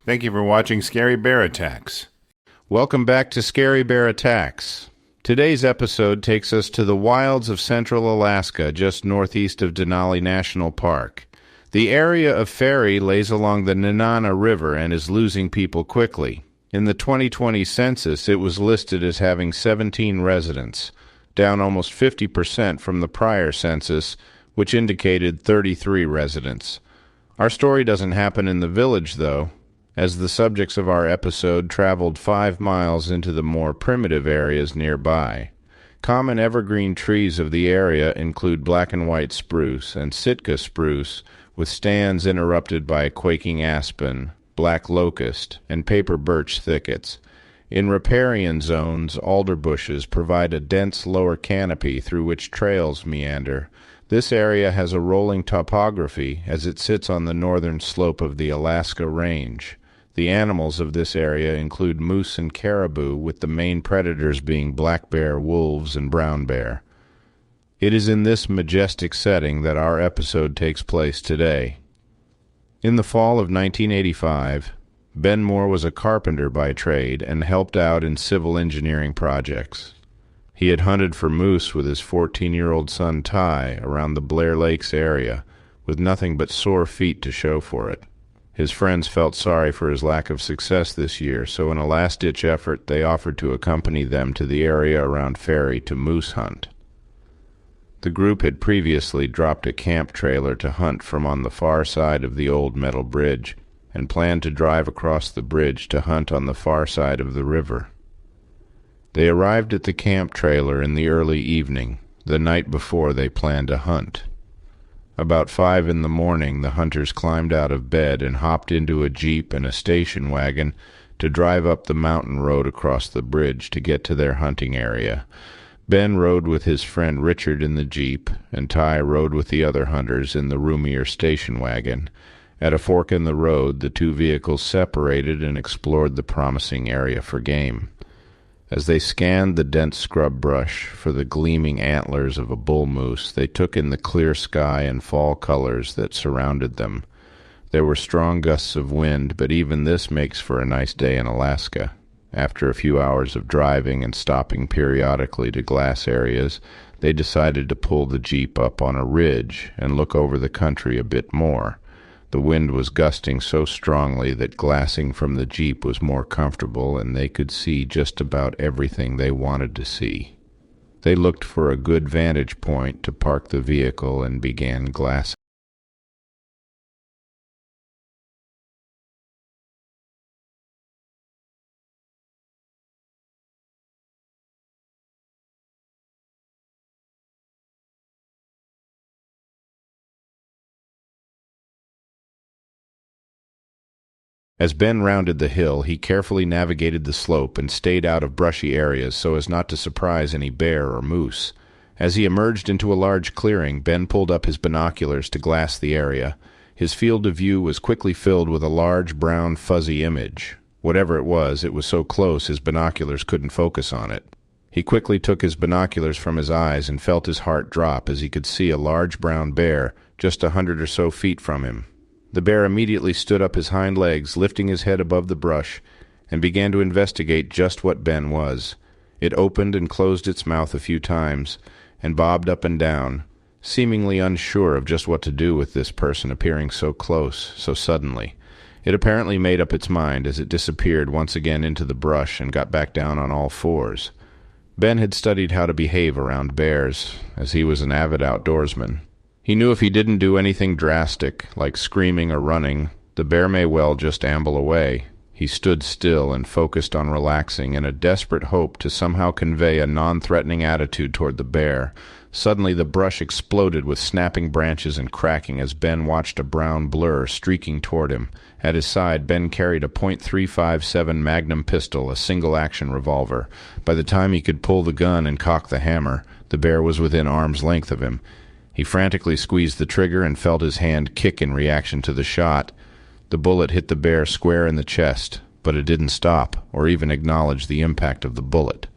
Thank you for watching Scary Bear Attacks. Welcome back to Scary Bear Attacks. Today's episode takes us to the wilds of central Alaska, just northeast of Denali National Park. The area of Ferry lays along the Nenana River and is losing people quickly. In the 2020 census, it was listed as having 17 residents, down almost 50% from the prior census, which indicated 33 residents. Our story doesn't happen in the village, though, as the subjects of our episode traveled 5 miles into the more primitive areas nearby. Common evergreen trees of the area include black and white spruce and Sitka spruce, with stands interrupted by quaking aspen, black locust, and paper birch thickets. In riparian zones, alder bushes provide a dense lower canopy through which trails meander. This area has a rolling topography as it sits on the northern slope of the Alaska Range. The animals of this area include moose and caribou, with the main predators being black bear, wolves, and brown bear. It is in this majestic setting that our episode takes place today. In the fall of 1985, Ben Moore was a carpenter by trade and helped out in civil engineering projects. He had hunted for moose with his 14-year-old son Ty around the Blair Lakes area, with nothing but sore feet to show for it. His friends felt sorry for his lack of success this year, so in a last-ditch effort, they offered to accompany them to the area around Ferry to moose hunt. The group had previously dropped a camp trailer to hunt from on the far side of the old metal bridge, and planned to drive across the bridge to hunt on the far side of the river. They arrived at the camp trailer in the early evening, the night before they planned to hunt. About 5 in the morning, the hunters climbed out of bed and hopped into a jeep and a station wagon to drive up the mountain road across the bridge to get to their hunting area. Ben rode with his friend Richard in the jeep, and Ty rode with the other hunters in the roomier station wagon. At a fork in the road, the two vehicles separated and explored the promising area for game. As they scanned the dense scrub brush for the gleaming antlers of a bull moose, they took in the clear sky and fall colors that surrounded them. There were strong gusts of wind, but even this makes for a nice day in Alaska. After a few hours of driving and stopping periodically to glass areas, they decided to pull the jeep up on a ridge and look over the country a bit more. The wind was gusting so strongly that glassing from the jeep was more comfortable, and they could see just about everything they wanted to see. They looked for a good vantage point to park the vehicle and began glassing. As Ben rounded the hill, he carefully navigated the slope and stayed out of brushy areas so as not to surprise any bear or moose. As he emerged into a large clearing, Ben pulled up his binoculars to glass the area. His field of view was quickly filled with a large, brown, fuzzy image. Whatever it was so close his binoculars couldn't focus on it. He quickly took his binoculars from his eyes and felt his heart drop as he could see a large brown bear just 100 or so feet from him. The bear immediately stood up his hind legs, lifting his head above the brush, and began to investigate just what Ben was. It opened and closed its mouth a few times, and bobbed up and down, seemingly unsure of just what to do with this person appearing so close, so suddenly. It apparently made up its mind as it disappeared once again into the brush and got back down on all fours. Ben had studied how to behave around bears, as he was an avid outdoorsman. He knew if he didn't do anything drastic, like screaming or running, the bear may well just amble away. He stood still and focused on relaxing in a desperate hope to somehow convey a non-threatening attitude toward the bear. Suddenly the brush exploded with snapping branches and cracking as Ben watched a brown blur streaking toward him. At his side, Ben carried a .357 Magnum pistol, a single-action revolver. By the time he could pull the gun and cock the hammer, the bear was within arm's length of him. He frantically squeezed the trigger and felt his hand kick in reaction to the shot. The bullet hit the bear square in the chest, but it didn't stop or even acknowledge the impact of the bullet.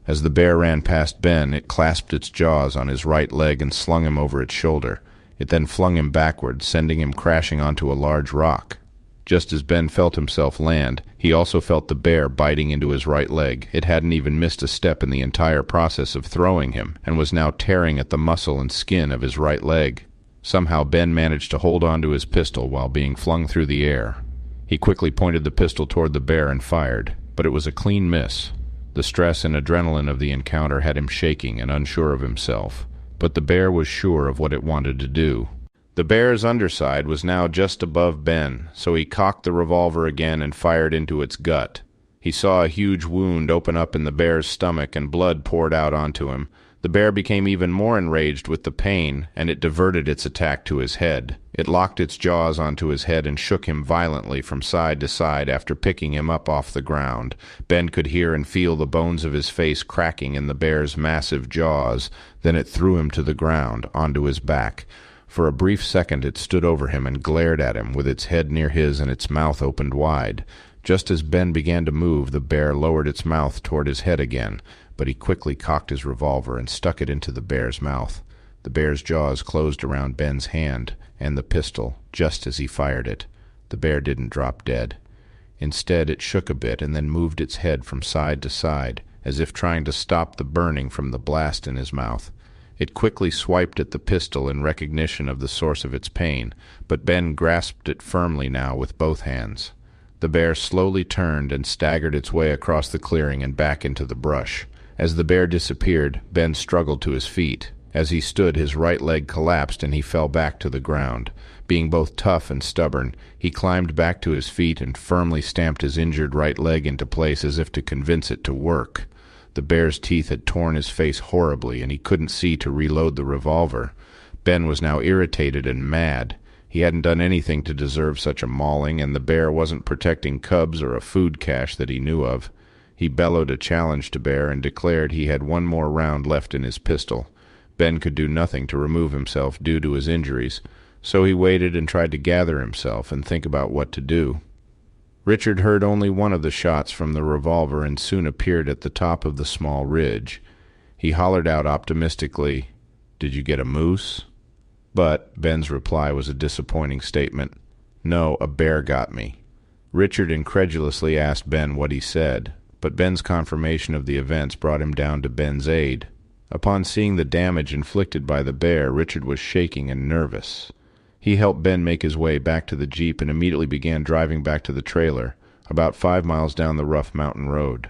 As the bear ran past Ben, it clasped its jaws on his right leg and slung him over its shoulder. It then flung him backward, sending him crashing onto a large rock. Just as Ben felt himself land, he also felt the bear biting into his right leg. It hadn't even missed a step in the entire process of throwing him, and was now tearing at the muscle and skin of his right leg. Somehow Ben managed to hold on to his pistol while being flung through the air. He quickly pointed the pistol toward the bear and fired, but it was a clean miss. The stress and adrenaline of the encounter had him shaking and unsure of himself, but the bear was sure of what it wanted to do. The bear's underside was now just above Ben, so he cocked the revolver again and fired into its gut. He saw a huge wound open up in the bear's stomach and blood poured out onto him. The bear became even more enraged with the pain, and it diverted its attack to his head. It locked its jaws onto his head and shook him violently from side to side after picking him up off the ground. Ben could hear and feel the bones of his face cracking in the bear's massive jaws. Then it threw him to the ground, onto his back. For a brief second it stood over him and glared at him, with its head near his and its mouth opened wide. Just as Ben began to move, the bear lowered its mouth toward his head again, but he quickly cocked his revolver and stuck it into the bear's mouth. The bear's jaws closed around Ben's hand and the pistol just as he fired it. The bear didn't drop dead. Instead, it shook a bit and then moved its head from side to side, as if trying to stop the burning from the blast in his mouth. It quickly swiped at the pistol in recognition of the source of its pain, but Ben grasped it firmly now with both hands. The bear slowly turned and staggered its way across the clearing and back into the brush. As the bear disappeared, Ben struggled to his feet. As he stood, his right leg collapsed and he fell back to the ground. Being both tough and stubborn, he climbed back to his feet and firmly stamped his injured right leg into place as if to convince it to work. The bear's teeth had torn his face horribly, and he couldn't see to reload the revolver. Ben was now irritated and mad. He hadn't done anything to deserve such a mauling, and the bear wasn't protecting cubs or a food cache that he knew of. He bellowed a challenge to Bear and declared he had one more round left in his pistol. Ben could do nothing to remove himself due to his injuries, so he waited and tried to gather himself and think about what to do. Richard heard only one of the shots from the revolver and soon appeared at the top of the small ridge. He hollered out optimistically, "Did you get a moose?" But Ben's reply was a disappointing statement. "No, a bear got me." Richard incredulously asked Ben what he said, but Ben's confirmation of the events brought him down to Ben's aid. Upon seeing the damage inflicted by the bear, Richard was shaking and nervous. He helped Ben make his way back to the Jeep and immediately began driving back to the trailer, about 5 miles down the rough mountain road.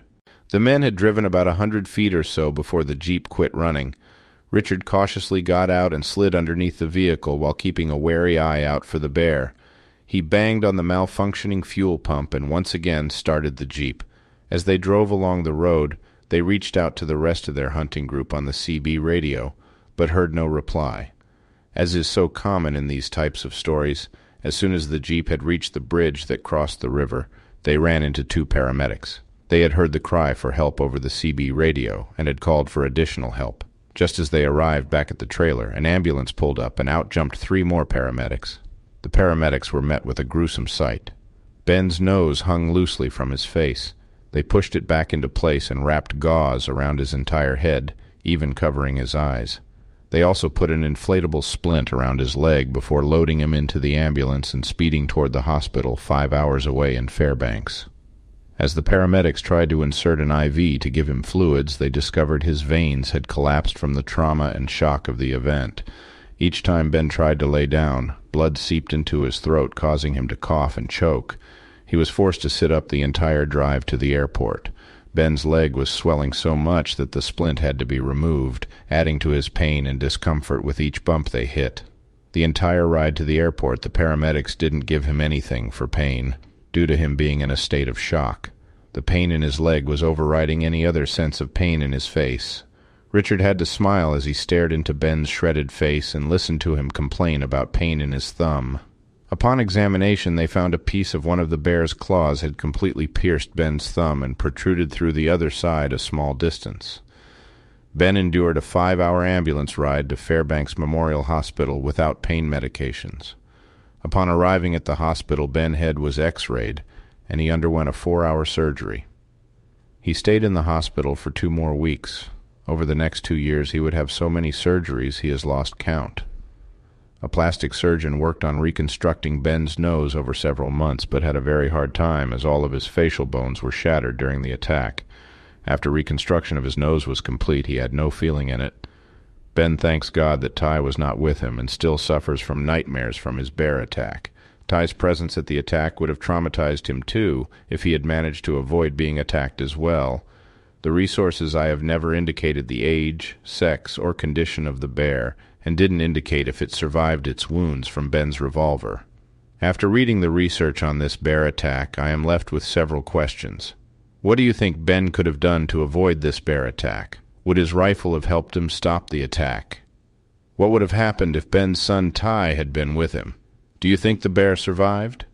The men had driven about 100 feet or so before the Jeep quit running. Richard cautiously got out and slid underneath the vehicle while keeping a wary eye out for the bear. He banged on the malfunctioning fuel pump and once again started the Jeep. As they drove along the road, they reached out to the rest of their hunting group on the CB radio, but heard no reply. As is so common in these types of stories, as soon as the Jeep had reached the bridge that crossed the river, they ran into 2 paramedics. They had heard the cry for help over the CB radio and had called for additional help. Just as they arrived back at the trailer, an ambulance pulled up and out jumped 3 more paramedics. The paramedics were met with a gruesome sight. Ben's nose hung loosely from his face. They pushed it back into place and wrapped gauze around his entire head, even covering his eyes. They also put an inflatable splint around his leg before loading him into the ambulance and speeding toward the hospital 5 hours away in Fairbanks. As the paramedics tried to insert an IV to give him fluids, they discovered his veins had collapsed from the trauma and shock of the event. Each time Ben tried to lay down, blood seeped into his throat, causing him to cough and choke. He was forced to sit up the entire drive to the airport. Ben's leg was swelling so much that the splint had to be removed, adding to his pain and discomfort with each bump they hit. The entire ride to the airport, the paramedics didn't give him anything for pain, due to him being in a state of shock. The pain in his leg was overriding any other sense of pain in his face. Richard had to smile as he stared into Ben's shredded face and listened to him complain about pain in his thumb. Upon examination, they found a piece of one of the bear's claws had completely pierced Ben's thumb and protruded through the other side a small distance. Ben endured a 5-hour ambulance ride to Fairbanks Memorial Hospital without pain medications. Upon arriving at the hospital, Ben's head was x-rayed, and he underwent a 4-hour surgery. He stayed in the hospital for 2 more weeks. Over the next 2 years, he would have so many surgeries he has lost count. A plastic surgeon worked on reconstructing Ben's nose over several months, but had a very hard time as all of his facial bones were shattered during the attack. After reconstruction of his nose was complete, he had no feeling in it. Ben thanks God that Ty was not with him and still suffers from nightmares from his bear attack. Ty's presence at the attack would have traumatized him too if he had managed to avoid being attacked as well. The resources I have never indicated the age, sex, or condition of the bear, and didn't indicate if it survived its wounds from Ben's revolver. After reading the research on this bear attack, I am left with several questions. What do you think Ben could have done to avoid this bear attack? Would his rifle have helped him stop the attack? What would have happened if Ben's son Ty had been with him? Do you think the bear survived?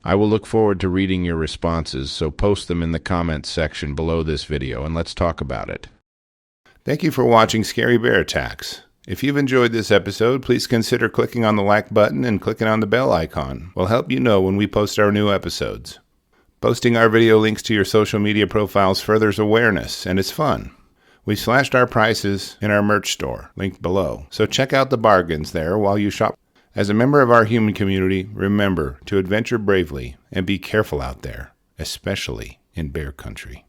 I will look forward to reading your responses, so post them in the comments section below this video and let's talk about it. Thank you for watching Scary Bear Attacks. If you've enjoyed this episode, please consider clicking on the like button and clicking on the bell icon. We'll help you know when we post our new episodes. Posting our video links to your social media profiles furthers awareness, and it's fun. We slashed our prices in our merch store, linked below, so check out the bargains there while you shop. As a member of our human community, remember to adventure bravely and be careful out there, especially in bear country.